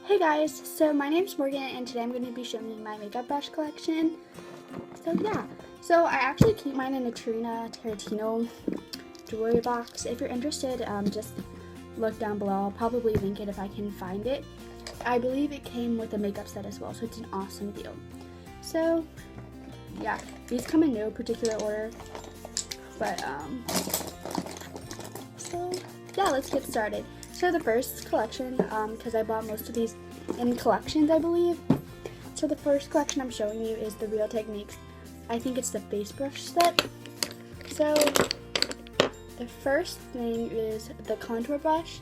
Hey guys, so my name's Morgan and today I'm going to be showing you my makeup brush collection. So I actually keep mine in a Tarantino jewelry box. If you're interested, just look down below. I'll probably link it if I can find it. I believe it came with a makeup set as well, so it's an awesome deal. So yeah, these come in no particular order, but so yeah, let's get started. So the first collection, because I bought most of these in collections, I believe. So the first collection I'm showing you is the Real Techniques. I think it's the face brush set. So the first thing is the contour brush,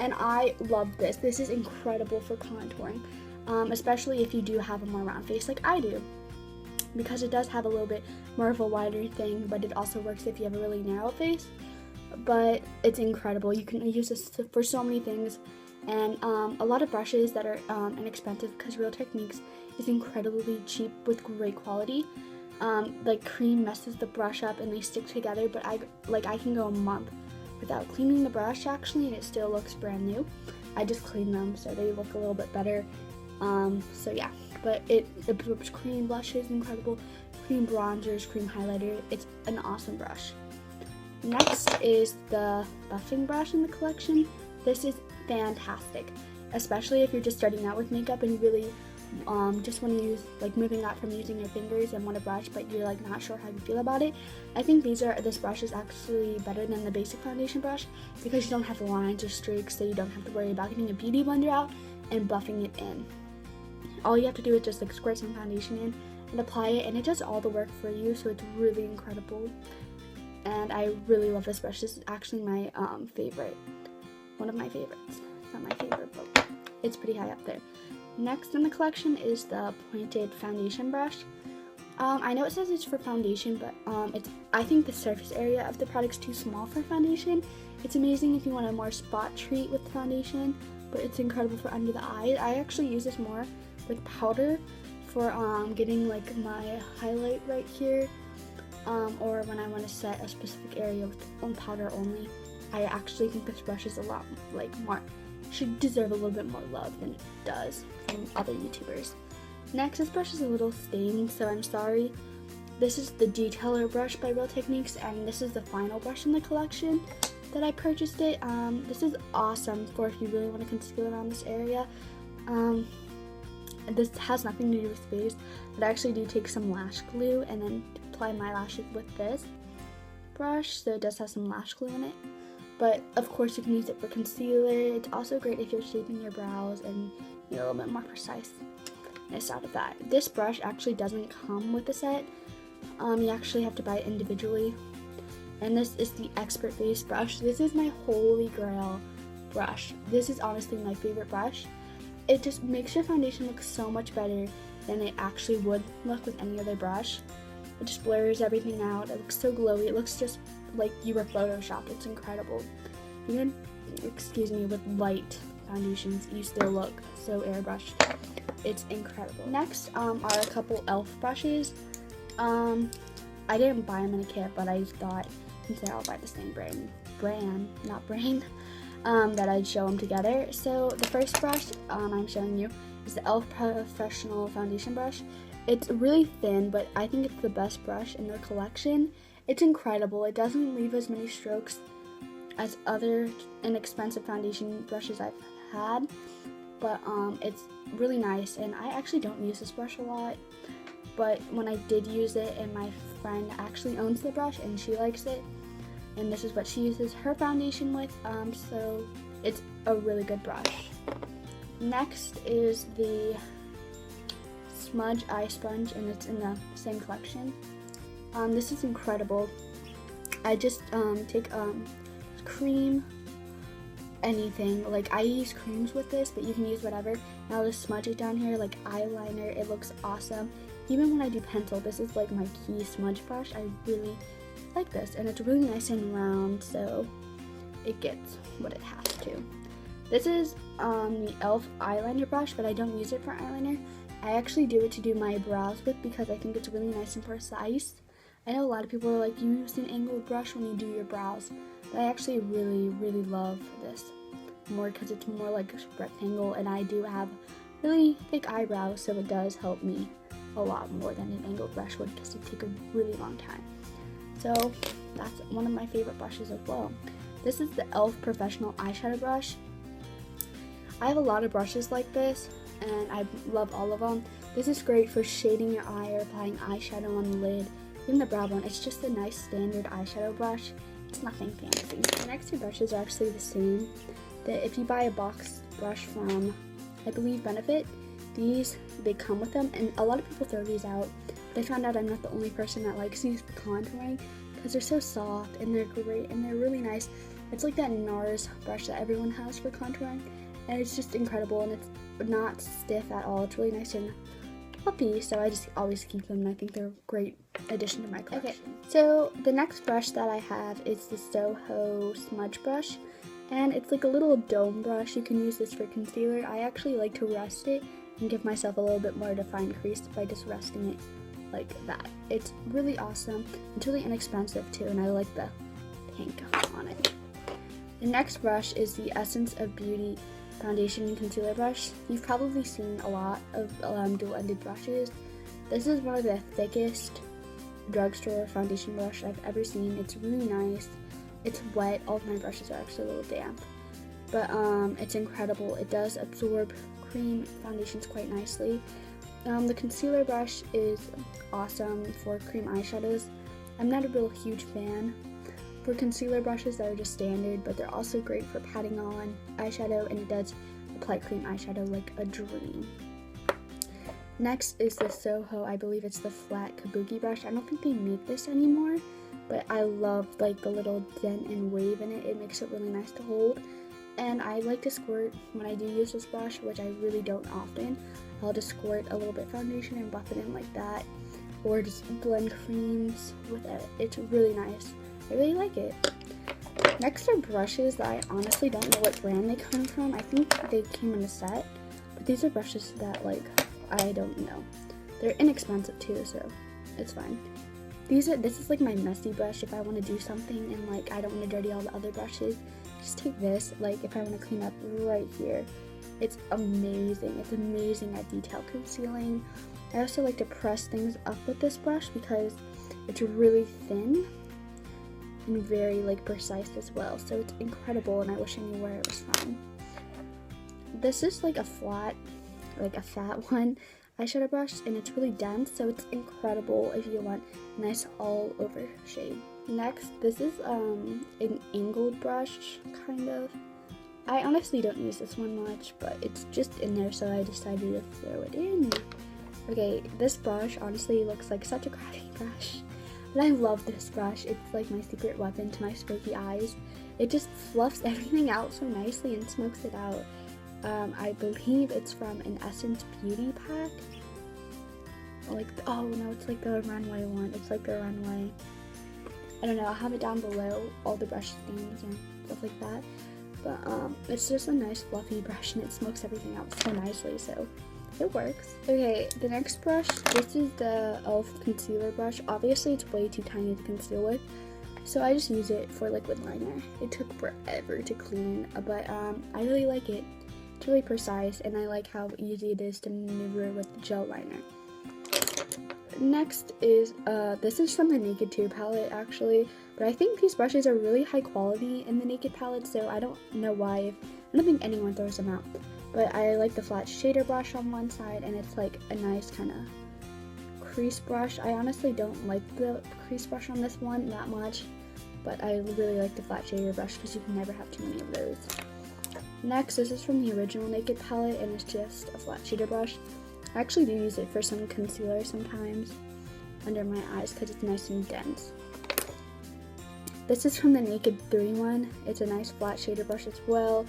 and I love this. This is incredible for contouring, especially if you do have a more round face like I do, because it does have a little bit more of a wider thing, but it also works if you have a really narrow face. But it's incredible. You can use this for so many things, and a lot of brushes that are inexpensive, because Real Techniques is incredibly cheap with great quality. Like cream messes the brush up and they stick together, but I can go a month without cleaning the brush actually, and it still looks brand new. I just clean them so they look a little bit better. So yeah, but it absorbs cream blushes, incredible cream bronzers, cream highlighter. It's an awesome brush. Next is the buffing brush in the collection. This is fantastic, especially if you're just starting out with makeup and you really just want to use, moving out from using your fingers and want a brush, but you're not sure how you feel about it. I think this brush is actually better than the basic foundation brush, because you don't have lines or streaks, so you don't have to worry about getting a beauty blender out and buffing it in. All you have to do is just squirt some foundation in and apply it, and it does all the work for you, so it's really incredible. And I really love this brush. This is actually my favorite. One of my favorites. Not my favorite, but it's pretty high up there. Next in the collection is the pointed foundation brush. I know it says it's for foundation, but I think the surface area of the product's too small for foundation. It's amazing if you want a more spot treat with foundation, but it's incredible for under the eyes. I actually use this more with powder for getting my highlight right here. Or when I want to set a specific area with powder only. I actually think this brush is a lot should deserve a little bit more love than it does from other YouTubers. Next, this brush is a little stained, so I'm sorry. This is the Detailer brush by Real Techniques, and this is the final brush in the collection that I purchased it. This is awesome for if you really want to conceal around this area. This has nothing to do with face, but I actually do take some lash glue and then apply my lashes with this brush, so it does have some lash glue in it. But of course you can use it for concealer. It's also great if you're shaping your brows and a little bit more preciseness out of that. This brush actually doesn't come with a set. You actually have to buy it individually. And this is the Expert Face brush. This is my holy grail brush. This is honestly my favorite brush. It just makes your foundation look so much better than it actually would look with any other brush. It just blurs everything out. It looks so glowy. It looks just like you were photoshopped. It's incredible. Even, with light foundations, you still look so airbrushed. It's incredible. Next are a couple e.l.f. brushes. I didn't buy them in a kit, but I thought since they're all by the same brand, that I'd show them together. So the first brush I'm showing you is the e.l.f. Professional Foundation Brush. It's really thin, but I think it's the best brush in their collection. It's incredible. It doesn't leave as many strokes as other inexpensive foundation brushes I've had, but it's really nice, and I actually don't use this brush a lot, but when I did use it, and my friend actually owns the brush and she likes it, and this is what she uses her foundation with, so it's a really good brush. Next is the Smudge Eye Sponge, and it's in the same collection. This is incredible. I just take cream, anything. I use creams with this, but you can use whatever. And I'll just smudge it down here like eyeliner. It looks awesome. Even when I do pencil, this is my key smudge brush. I really like this, and it's really nice and round, so it gets what it has to. This is the e.l.f. eyeliner brush, but I don't use it for eyeliner. I actually do it to do my brows with, because I think it's really nice and precise. I know a lot of people are like, you use an angled brush when you do your brows, but I actually really, really love this. more because it's more like a rectangle, and I do have really thick eyebrows, so it does help me a lot more than an angled brush would because it take a really long time. So that's one of my favorite brushes as well. This is the e.l.f. Professional Eyeshadow Brush. I have a lot of brushes like this, and I love all of them. This is great for shading your eye or applying eyeshadow on the lid. Even the brow bone, it's just a nice standard eyeshadow brush. It's nothing fancy. The next two brushes are actually the same. If you buy a box brush from, I believe, Benefit, they come with them, and a lot of people throw these out. But I found out I'm not the only person that likes these for contouring because they're so soft and they're great and they're really nice. It's like that NARS brush that everyone has for contouring, and it's just incredible, and it's not stiff at all. It's really nice and fluffy, so I just always keep them, and I think they're a great addition to my collection. Okay, so the next brush that I have is the Soho Smudge Brush, and it's like a little dome brush. You can use this for concealer. I actually like to rest it and give myself a little bit more defined crease by just resting it like that. It's really awesome. It's really inexpensive too, and I like the pink on it. The next brush is the Essence of Beauty Foundation and Concealer Brush. You've probably seen a lot of dual-ended brushes. This is one of the thickest drugstore foundation brush I've ever seen. It's really nice. It's wet. All of my brushes are actually a little damp, but it's incredible. It does absorb cream foundations quite nicely. The concealer brush is awesome for cream eyeshadows. I'm not a real huge fan for concealer brushes that are just standard, but they're also great for patting on eyeshadow, and it does apply cream eyeshadow like a dream. Next is the Soho, I believe it's the flat kabuki brush. I don't think they make this anymore, but I love like the little dent and wave in it. It makes it really nice to hold, and I like to squirt when I do use this brush, which I really don't often. I'll just squirt a little bit of foundation and buff it in like that, or just blend creams with it. It's really nice. I really like it. Next are brushes that I honestly don't know what brand they come from. I think they came in a set, but these are brushes that like I don't know. They're inexpensive too, so it's fine. This is like my messy brush if I want to do something and like I don't want to dirty all the other brushes. Just take this, like if I want to clean up right here. It's amazing. It's amazing at detail concealing. I also like to press things up with this brush because it's really thin and very like precise as well, so it's incredible, and I wish I knew where it was from. This is like a flat, like a fat one eyeshadow brush, and it's really dense, so it's incredible if you want a nice all over shade. Next, this is an angled brush, kind of. I honestly don't use this one much, but it's just in there, so I decided to throw it in. Okay, this brush honestly looks like such a crappy brush, but I love this brush. It's like my secret weapon to my smoky eyes. It just fluffs everything out so nicely and smokes it out. I believe it's from an Essence Beauty pack. Oh no, it's like the runway one. It's like the runway. I don't know, I'll have it down below, all the brush names and stuff like that. But it's just a nice fluffy brush, and it smokes everything out so nicely, so it works. Okay, the next brush, this is the e.l.f. concealer brush. Obviously it's way too tiny to conceal with, so I just use it for liquid liner. It took forever to clean, but I really like it. It's really precise, and I like how easy it is to maneuver with the gel liner. Next is, this is from the Naked 2 palette actually, but I think these brushes are really high quality in the Naked palette, so I don't know why, I don't think anyone throws them out. But I like the flat shader brush on one side, and it's like a nice kind of crease brush. I honestly don't like the crease brush on this one that much, but I really like the flat shader brush because you can never have too many of those. Next, this is from the original Naked palette, and it's just a flat shader brush. I actually do use it for some concealer sometimes under my eyes because it's nice and dense. This is from the Naked 3 one. It's a nice flat shader brush as well.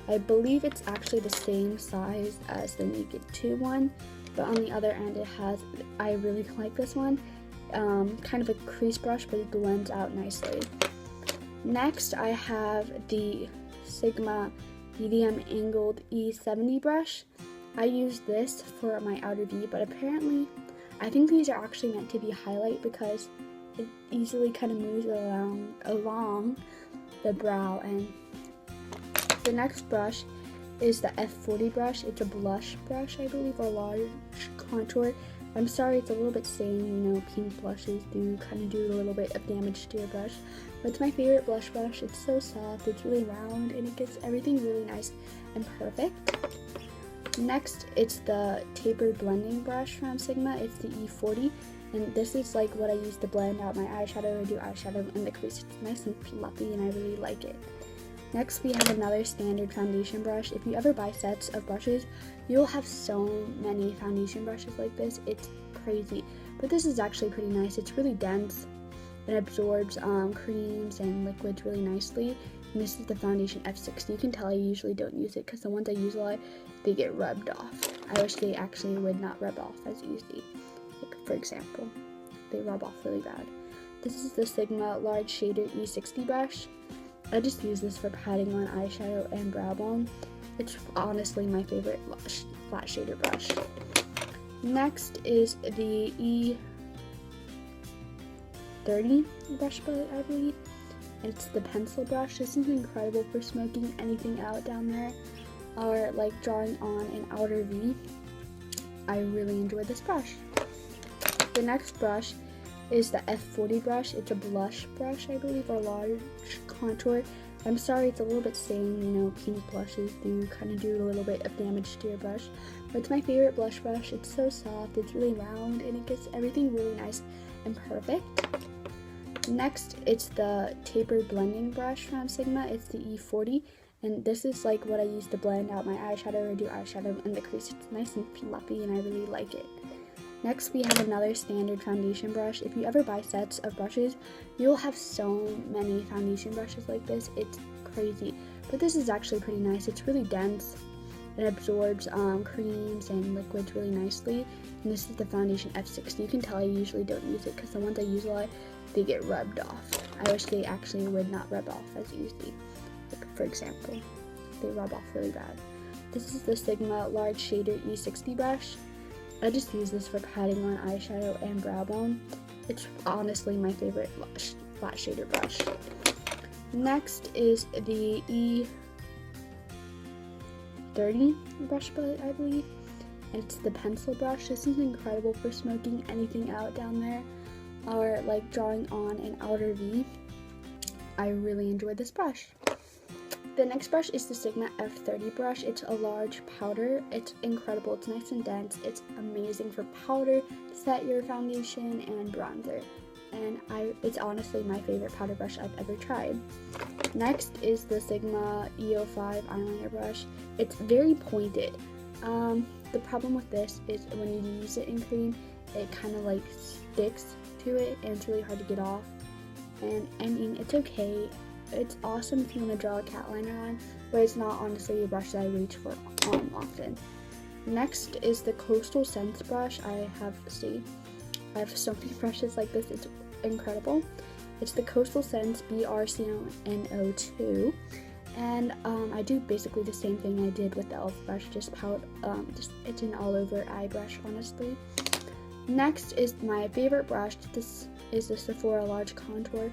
I believe it's actually the same size as the Naked 2 one, but on the other end it has, I really like this one, kind of a crease brush, but it blends out nicely. Next, I have the Sigma Medium Angled E70 brush. I use this for my outer V, but apparently I think these are actually meant to be highlight because it easily kind of moves along the brow, and The next brush is the F40 brush. It's a blush brush, I believe, or large contour. I'm sorry, it's a little bit stained. You know, pink blushes do kind of do a little bit of damage to your brush. But it's my favorite blush brush. It's so soft, it's really round, and it gets everything really nice and perfect. Next, it's the tapered blending brush from Sigma. It's the E40. And this is like what I use to blend out my eyeshadow or do eyeshadow in the crease. It's nice and fluffy and I really like it. Next, we have another standard foundation brush. If you ever buy sets of brushes, you'll have so many foundation brushes like this. It's crazy. But this is actually pretty nice. It's really dense. It absorbs creams and liquids really nicely. And this is the foundation F60. You can tell I usually don't use it because the ones I use a lot, they get rubbed off. I wish they actually would not rub off as easy. Like, for example, they rub off really bad. This is the Sigma Large Shader E60 brush. I just use this for patting on eyeshadow and brow bone. It's honestly my favorite flat shader brush. Next is the E30 brush, I believe. It's the pencil brush. This is incredible for smoking anything out down there or like drawing on an outer V. I really enjoy this brush. The next brush is the F40 brush. It's a blush brush, I believe, or large contour. I'm sorry, it's a little bit stained. You know, pink blushes do kind of do a little bit of damage to your brush. But it's my favorite blush brush. It's so soft, it's really round, and it gets everything really nice and perfect. Next, it's the tapered blending brush from Sigma. It's the E40. And this is like what I use to blend out my eyeshadow or do eyeshadow in the crease. It's nice and fluffy and I really like it. Next, we have another standard foundation brush. If you ever buy sets of brushes, you'll have so many foundation brushes like this. It's crazy. But this is actually pretty nice. It's really dense. It absorbs creams and liquids really nicely. And this is the foundation F60. You can tell I usually don't use it because the ones I use a lot, they get rubbed off. I wish they actually would not rub off as easy. Like, for example, they rub off really bad. This is the Sigma Large Shader E60 brush. I just use this for patting on eyeshadow and brow bone. It's honestly my favorite flat shader brush. Next is the E30 brush, I believe. And it's the pencil brush. This is incredible for smoking anything out down there or like drawing on an outer V. I really enjoy this brush. The next brush is the Sigma F30 brush. It's a large powder. It's incredible. It's nice and dense. It's amazing for powder, set your foundation, and bronzer. And it's honestly my favorite powder brush I've ever tried. Next is the Sigma E05 eyeliner brush. It's very pointed. The problem with this is when you use it in cream, it kind of like sticks to it and it's really hard to get off. And I mean, it's okay. It's awesome if you want to draw a cat liner on, but it's not honestly a brush that I reach for often. Next is the Coastal Scents brush. I have so many brushes like this. It's incredible. It's the Coastal Scents BRCNO2, and I do basically the same thing I did with the e.l.f. brush. It's an all-over eye brush, honestly. Next is my favorite brush. This is the Sephora Large Contour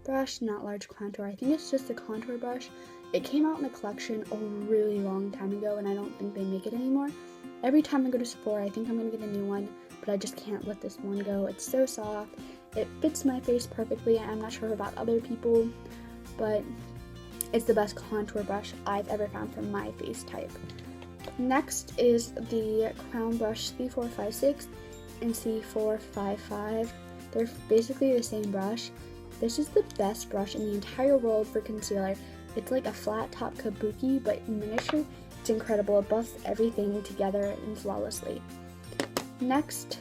brush, not large contour. I think it's just a contour brush. It came out in a collection a really long time ago and I don't think they make it anymore. Every time I go to Sephora, I think I'm gonna get a new one, but I just can't let this one go. It's so soft. It fits my face perfectly. I'm not sure about other people, but it's the best contour brush I've ever found for my face type. Next is the Crown Brush C456 and C455. They're basically the same brush. This is the best brush in the entire world for concealer. It's like a flat top kabuki, but miniature. It's incredible. It buffs everything together and flawlessly. Next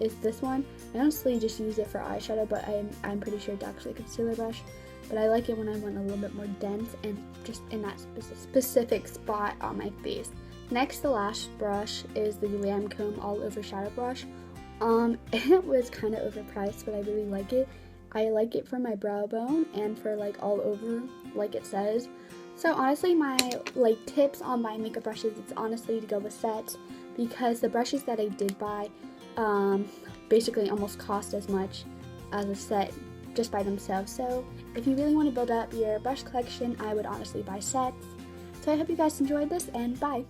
is this one. I honestly just use it for eyeshadow, but I'm pretty sure it's actually a concealer brush. But I like it when I want a little bit more dense and just in that specific spot on my face. Next, the lash brush is the Lancome All Over Shadow Brush. It was kind of overpriced, but I really like it. I like it for my brow bone and for like all over, like it says. So honestly, my like tips on buying makeup brushes is honestly to go with sets, because the brushes that I did buy basically almost cost as much as a set just by themselves. So if you really want to build up your brush collection, I would honestly buy sets. So I hope you guys enjoyed this, and bye.